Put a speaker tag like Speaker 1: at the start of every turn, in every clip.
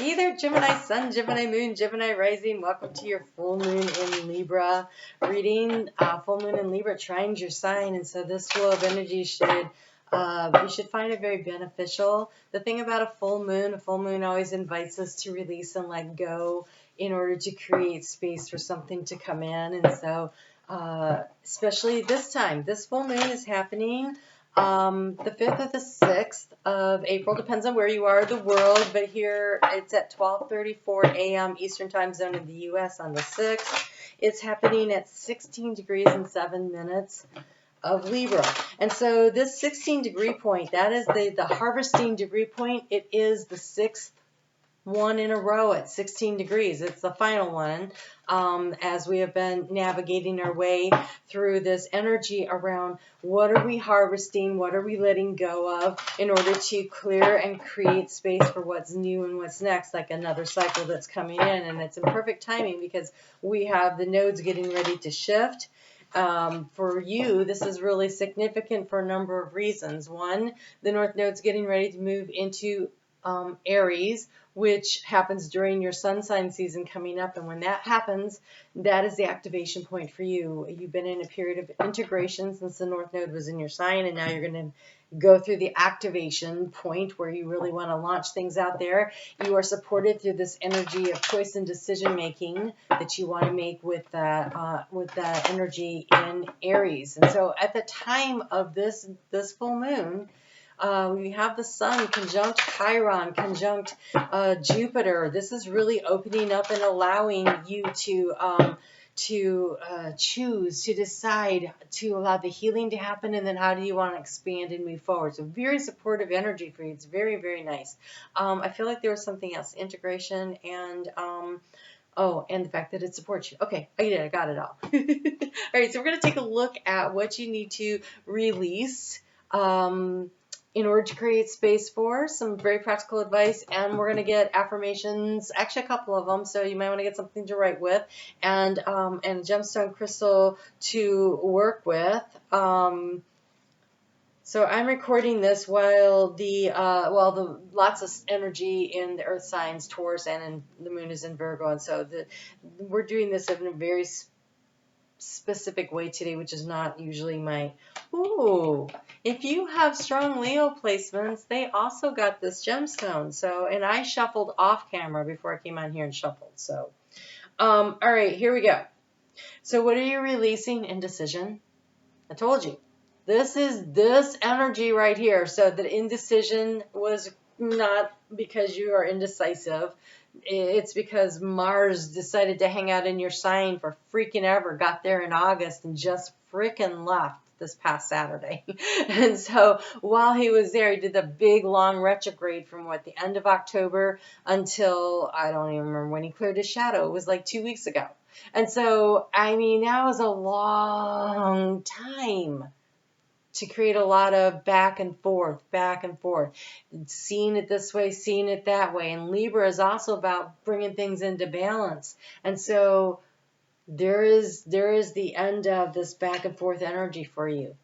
Speaker 1: Hey there, Gemini Sun, Gemini Moon, Gemini Rising. Welcome to your full moon in Libra reading. Full moon in Libra trines your sign, and so this flow of energy should you should find it very beneficial. The thing about a full moon always invites us to release and let go in order to create space for something to come in, and so especially this time, this full moon is happening the 5th or the 6th of April, depends on where you are in the world, but here it's at 12:34 a.m. Eastern Time Zone in the U.S. on the 6th. It's happening at 16 degrees and 7 minutes of Libra. And so this 16-degree point, that is the harvesting degree point. It is the 6th one in a row at 16 degrees. It's the final one as we have been navigating our way through this energy around what are we harvesting, what are we letting go of in order to clear and create space for what's new and what's next, like another cycle that's coming in. And it's in perfect timing because we have the nodes getting ready to shift. For you, this is really significant for a number of reasons. One, the North Node's getting ready to move into Aries, which happens during your sun sign season coming up. And when that happens, that is the activation point for you. You've been in a period of integration since the North Node was in your sign, and now you're going to go through the activation point where you really want to launch things out there. You are supported through this energy of choice and decision making that you want to make with that energy in Aries. And so at the time of this full moon, we have the sun conjunct Chiron, conjunct Jupiter. This is really opening up and allowing you to choose, to decide, to allow the healing to happen, and then how do you want to expand and move forward. So very supportive energy for you. It's very, very nice. I feel like there was something else, integration and and the fact that it supports you. Okay, I got it all. All right, so we're going to take a look at what you need to release in order to create space for some very practical advice, and we're going to get affirmations, actually a couple of them, so you might want to get something to write with, and a gemstone crystal to work with. So I'm recording this while the lots of energy in the earth signs, Taurus, and the moon is in Virgo, and so we're doing this in a very specific way today, which is not usually my. Ooh, if you have strong Leo placements, they also got this gemstone. So, and I shuffled off camera before I came on here and shuffled. So, all right, here we go. So what are you releasing? Indecision. I told you. This is this energy right here. So the indecision was not because you are indecisive. It's because Mars decided to hang out in your sign for freaking ever, got there in August and just freaking left this past Saturday. And so while he was there, he did the big long retrograde from the end of October until, I don't even remember when he cleared his shadow. It was like 2 weeks ago. And so, I mean, that was a long time to create a lot of back and forth, seeing it this way, seeing it that way. And Libra is also about bringing things into balance. And so there is the end of this back and forth energy for you.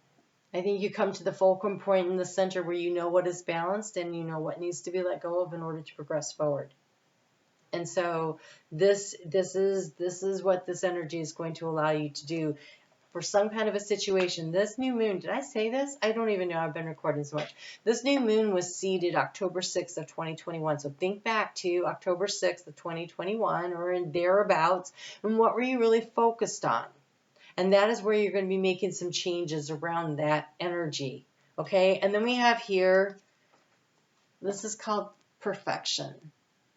Speaker 1: I think you come to the fulcrum point in the center where you know what is balanced and you know what needs to be let go of in order to progress forward. And so this is what this energy is going to allow you to do. For some kind of a situation, this new moon, did I say this? I don't even know. I've been recording so much. This new moon was seeded October 6th of 2021. So think back to October 6th of 2021 or in thereabouts. And what were you really focused on? And that is where you're going to be making some changes around that energy. Okay. And then we have here, this is called perfection.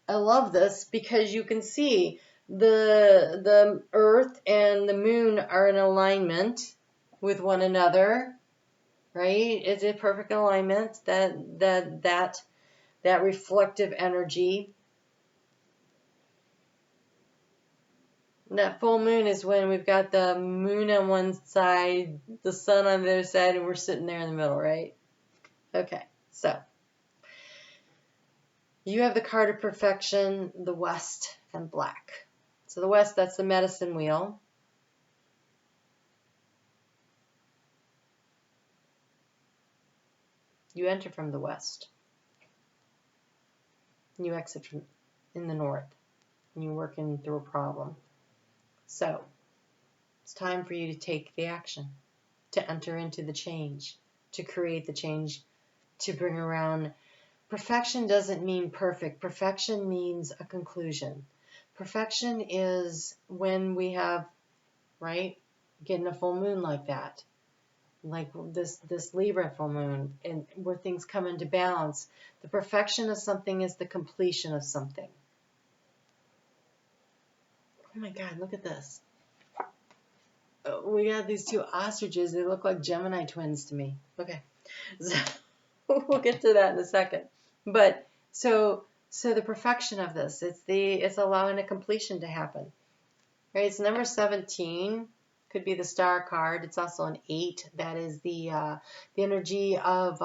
Speaker 1: I love this because you can see the earth and the moon are in alignment with one another, right? It's a perfect alignment, that reflective energy. And that full moon is when we've got the moon on one side, the sun on the other side, and we're sitting there in the middle, right? Okay, so you have the card of perfection, the West, and black. So the West, that's the medicine wheel. You enter from the West. You exit from in the north and you're working through a problem. So it's time for you to take the action, to enter into the change, to create the change, to bring around. Perfection doesn't mean perfect. Perfection means a conclusion. Perfection is when we have, right, getting a full moon like that, like this Libra full moon, and where things come into balance. The perfection of something is the completion of something. Oh my God, look at this. We got these two ostriches. They look like Gemini twins to me. Okay, so we'll get to that in a second. But so the perfection of this, it's allowing a completion to happen. Right? It's number 17. Could be the star card. It's also an 8. That is the energy of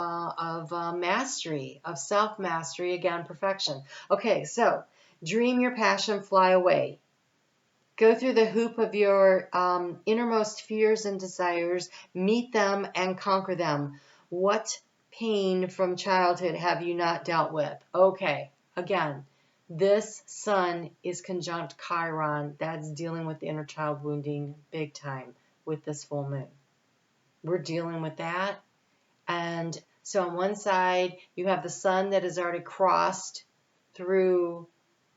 Speaker 1: mastery, of self mastery. Again, perfection. Okay, so dream your passion, fly away. Go through the hoop of your innermost fears and desires, meet them and conquer them. What pain from childhood have you not dealt with? Okay, again, this sun is conjunct Chiron. That's dealing with the inner child wounding big time with this full moon. We're dealing with that. And so on one side, you have the sun that has already crossed through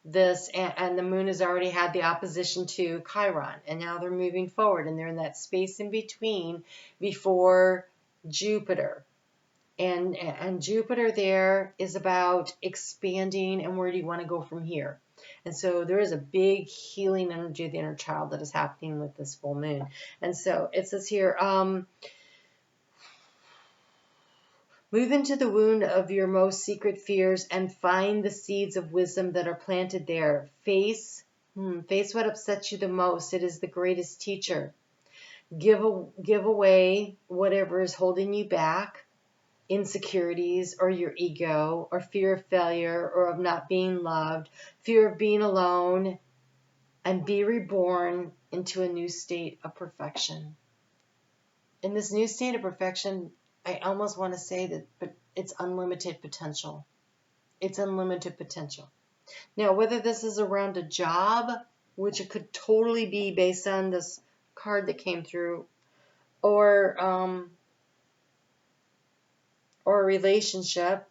Speaker 1: this, and the moon has already had the opposition to Chiron, and now they're moving forward, and they're in that space in between before Jupiter. And Jupiter there is about expanding, and where do you want to go from here? And so there is a big healing energy of the inner child that is happening with this full moon. And so it says here, move into the wound of your most secret fears and find the seeds of wisdom that are planted there. Face what upsets you the most. It is the greatest teacher. Give away whatever is holding you back, insecurities or your ego or fear of failure or of not being loved, fear of being alone, and be reborn into a new state of perfection. In this new state of perfection, I almost want to say that, but it's unlimited potential. It's unlimited potential. Now, whether this is around a job, which it could totally be based on this card that came through, or a relationship,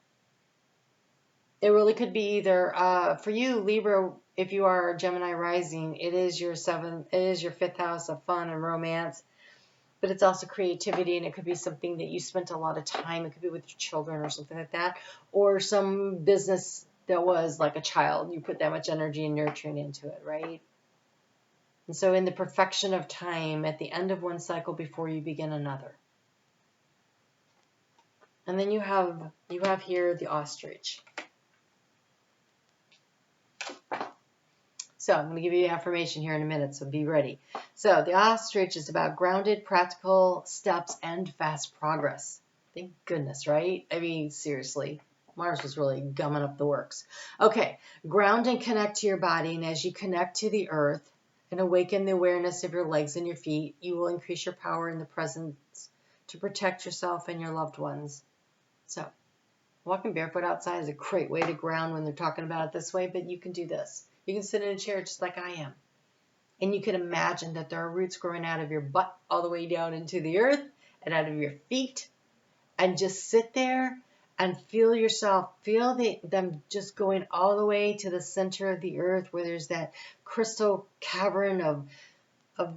Speaker 1: it really could be either for you, Libra. If you are Gemini rising, it is your 5th house of fun and romance. But it's also creativity, and it could be something that you spent a lot of time. It could be with your children or something like that, or some business that was like a child. You put that much energy and nurturing into it, right? And so in the perfection of time, at the end of one cycle before you begin another. And then you have here the ostrich. So I'm going to give you the affirmation here in a minute, so be ready. So the ostrich is about grounded, practical steps and fast progress. Thank goodness, right? I mean, seriously, Mars was really gumming up the works. Okay, ground and connect to your body, and as you connect to the earth and awaken the awareness of your legs and your feet, you will increase your power in the presence to protect yourself and your loved ones. So walking barefoot outside is a great way to ground when they're talking about it this way, but you can do this. You can sit in a chair just like I am. And you can imagine that there are roots growing out of your butt all the way down into the earth and out of your feet. And just sit there and feel yourself, them just going all the way to the center of the earth where there's that crystal cavern of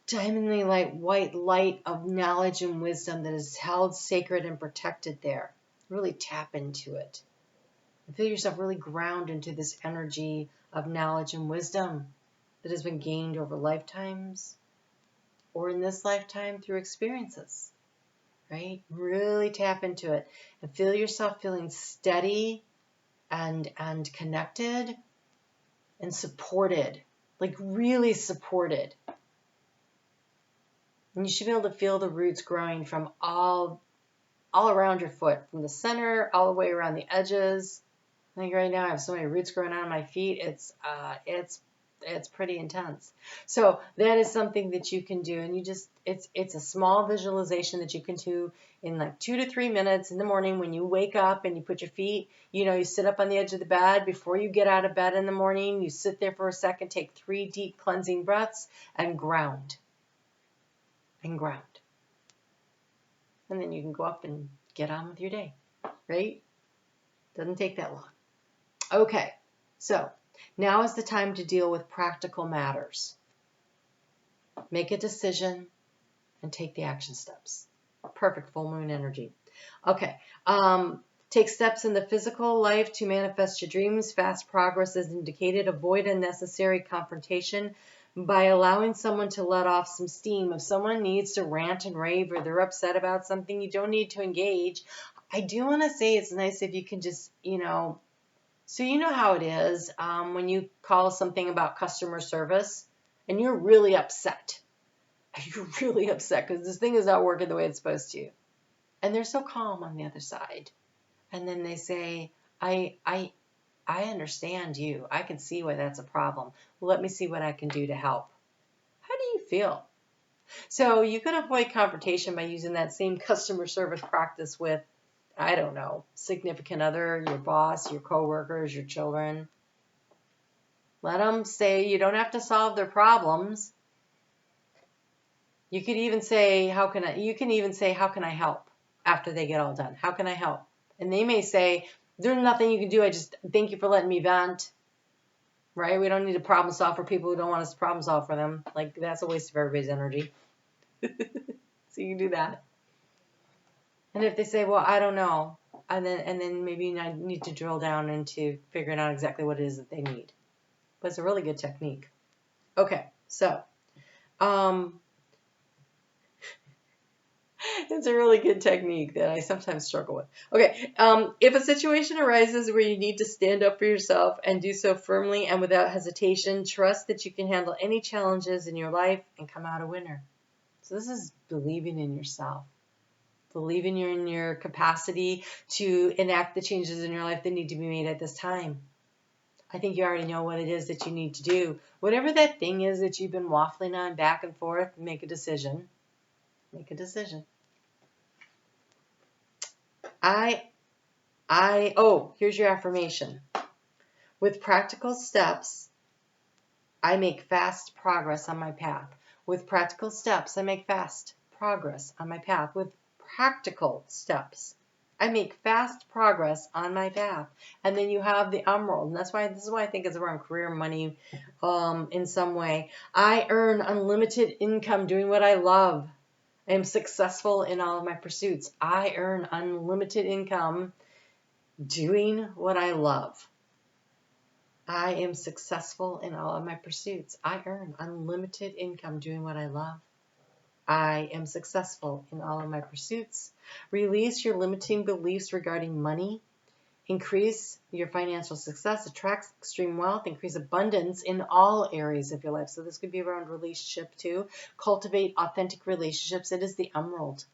Speaker 1: diamondly light, white light of knowledge and wisdom that is held sacred and protected there. Really tap into it. And feel yourself really ground into this energy of knowledge and wisdom that has been gained over lifetimes or in this lifetime through experiences, right? Really tap into it and feel yourself feeling steady and connected and supported, like really supported. And you should be able to feel the roots growing from all around your foot, from the center all the way around the edges. I think right now I have so many roots growing out of my feet. It's it's pretty intense. So that is something that you can do, and you just it's a small visualization that you can do in like 2 to 3 minutes in the morning when you wake up and you put your feet, you sit up on the edge of the bed before you get out of bed in the morning. You sit there for a second, take 3 deep cleansing breaths, and ground. And ground. And then you can go up and get on with your day, right? Doesn't take that long. Okay, so now is the time to deal with practical matters. Make a decision and take the action steps. Perfect full moon energy. Okay, take steps in the physical life to manifest your dreams. Fast progress is indicated. Avoid unnecessary confrontation by allowing someone to let off some steam. If someone needs to rant and rave or they're upset about something, you don't need to engage. I do want to say it's nice if you can just, so you know how it is when you call something about customer service and you're really upset. You're really upset because this thing is not working the way it's supposed to. And they're so calm on the other side. And then they say, I understand you. I can see why that's a problem. Let me see what I can do to help. How do you feel? So you can avoid confrontation by using that same customer service practice with, I don't know, significant other, your boss, your coworkers, your children. Let them say you don't have to solve their problems. You could even say, how can I help after they get all done? How can I help? And they may say, there's nothing you can do. I just thank you for letting me vent. Right? We don't need to problem solve for people who don't want us to problem solve for them. Like, that's a waste of everybody's energy. So you can do that. And if they say, well, I don't know, and then maybe you need to drill down into figuring out exactly what it is that they need. But it's a really good technique. Okay, so it's a really good technique that I sometimes struggle with. Okay, if a situation arises where you need to stand up for yourself and do so firmly and without hesitation, trust that you can handle any challenges in your life and come out a winner. So this is believing in yourself. Believing in your capacity to enact the changes in your life that need to be made at this time. I think you already know what it is that you need to do. Whatever that thing is that you've been waffling on back and forth, make a decision. Make a decision. Here's your affirmation. With practical steps, I make fast progress on my path. With practical steps, I make fast progress on my path. With practical steps, I make fast progress on my path. And then you have the emerald. And this is why I think it's around career, money, in some way. I earn unlimited income doing what I love. I am successful in all of my pursuits. I earn unlimited income doing what I love. I am successful in all of my pursuits. I earn unlimited income doing what I love. I am successful in all of my pursuits. Release your limiting beliefs regarding money. Increase your financial success. Attract extreme wealth. Increase abundance in all areas of your life. So this could be around relationship too. Cultivate authentic relationships. It is the emerald.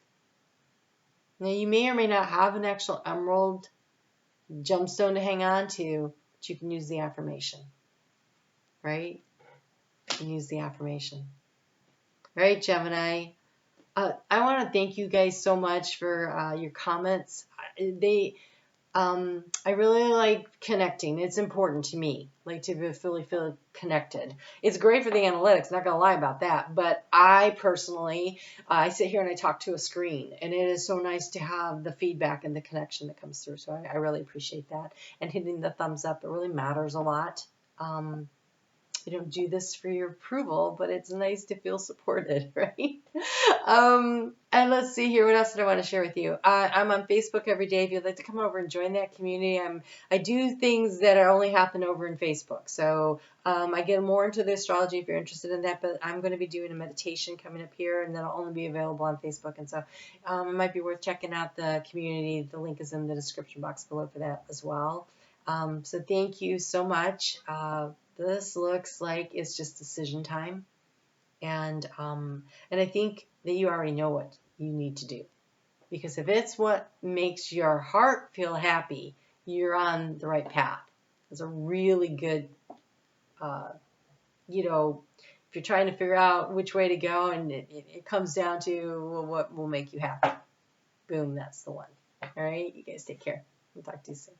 Speaker 1: Now you may or may not have an actual emerald gemstone to hang on to, but you can use the affirmation. Right? You can use the affirmation. Right, Gemini? I want to thank you guys so much for your comments. I really like connecting. It's important to me, like to really feel connected. It's great for the analytics, not gonna lie about that. But I personally, I sit here and I talk to a screen, and it is so nice to have the feedback and the connection that comes through. So I really appreciate that. And hitting the thumbs up, it really matters a lot. I don't do this for your approval, but it's nice to feel supported, right? And let's see here. What else did I want to share with you? I'm on Facebook every day. If you'd like to come over and join that community, I do things that only happen over in Facebook. So I get more into the astrology if you're interested in that, but I'm going to be doing a meditation coming up here, and that'll only be available on Facebook. And so it might be worth checking out the community. The link is in the description box below for that as well. So thank you so much. This looks like it's just decision time. And I think that you already know what you need to do. Because if it's what makes your heart feel happy, you're on the right path. It's a really good you know, if you're trying to figure out which way to go, and it comes down to, well, what will make you happy. Boom, that's the one. All right, you guys take care. We'll talk to you soon.